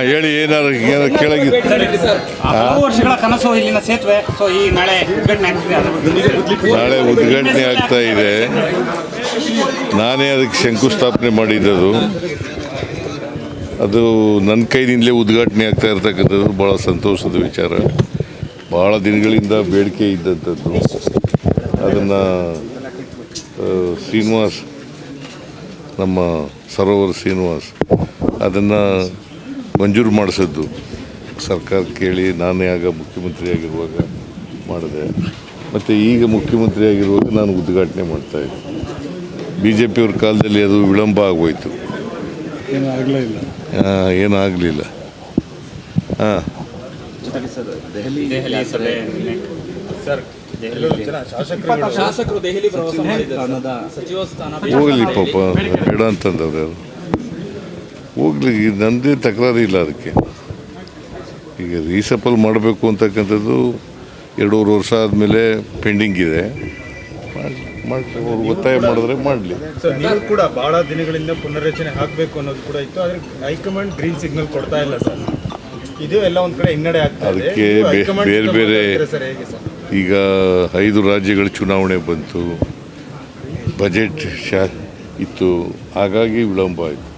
ಹೇಳಿ ಏನಾರು ಕೆಳಗೆ ವರ್ಷಗಳ ಕನಸು ಇಲ್ಲಿನ ಸೇತುವೆ ಸೊ ಈ ನಾಳೆ ಉದ್ಘಾಟನೆ ಆಗ್ತಾ ಇದೆ. ನಾನೇ ಅದಕ್ಕೆ ಶಂಕುಸ್ಥಾಪನೆ ಮಾಡಿದ್ದು. ಅದು ನನ್ನ ಕೈನಿಂದಲೇ ಉದ್ಘಾಟನೆ ಆಗ್ತಾ ಇರ್ತಕ್ಕಂಥದ್ದು ಭಾಳ ಸಂತೋಷದ ವಿಚಾರ. ಭಾಳ ದಿನಗಳಿಂದ ಬೇಡಿಕೆ ಇದ್ದಂಥದ್ದು. ಅದನ್ನು ಶ್ರೀನಿವಾಸ್, ನಮ್ಮ ಸರೋವರ ಶ್ರೀನಿವಾಸ್ ಅದನ್ನು ಮಂಜೂರು ಮಾಡಿಸಿದ್ದು ಸರ್ಕಾರ ಕೇಳಿ ನಾನೇ ಆಗ ಮುಖ್ಯಮಂತ್ರಿ ಆಗಿರುವಾಗ ಮಾಡಿದೆ. ಮತ್ತು ಈಗ ಮುಖ್ಯಮಂತ್ರಿ ಆಗಿರುವಾಗ ನಾನು ಉದ್ಘಾಟನೆ ಮಾಡ್ತಾಯಿದ್ದೆ. BJP-ಯವ್ರ ಕಾಲದಲ್ಲಿ ಅದು ವಿಳಂಬ ಆಗೋಯ್ತು, ಏನಾಗಲಿಲ್ಲ. ಹೋಗಲಿ ಪಾಪ, ಬೇಡ ಅಂತಂದವ್ರು ಯಾರು ಹೋಗ್ಲಿ, ನನ್ನದೇ ತಕರಾರು ಇಲ್ಲ ಅದಕ್ಕೆ. ಈಗ ರೀಸಫಲ್ ಮಾಡಬೇಕು ಅಂತಕ್ಕಂಥದ್ದು 2.5 ವರ್ಷ ಆದಮೇಲೆ ಪೆಂಡಿಂಗ್ ಇದೆ. ಅವ್ರು ಒತ್ತಾಯ ಮಾಡಿದ್ರೆ ಮಾಡಲಿ. ನೀವು ಕೂಡ ಭಾಳ ದಿನಗಳಿಂದ ಪುನರ್ರಚನೆ ಆಗಬೇಕು ಅನ್ನೋದು ಕೂಡ ಇತ್ತು, ಆದರೆ ಹೈಕಮಾಂಡ್ ಗ್ರೀನ್ ಸಿಗ್ನಲ್ ಕೊಡ್ತಾ ಇಲ್ಲ ಸರ್. ಇದು ಎಲ್ಲ ಒಂದು ಕಡೆ ಹಿನ್ನಡೆ ಆಗ್ತದೆ. ಅದಕ್ಕೆ ಬೇರೆ ಬೇರೆ ಈಗ 5 ರಾಜ್ಯಗಳ ಚುನಾವಣೆ ಬಂತು, ಬಜೆಟ್ ಇತ್ತು, ಹಾಗಾಗಿ ವಿಳಂಬ ಆಯಿತು.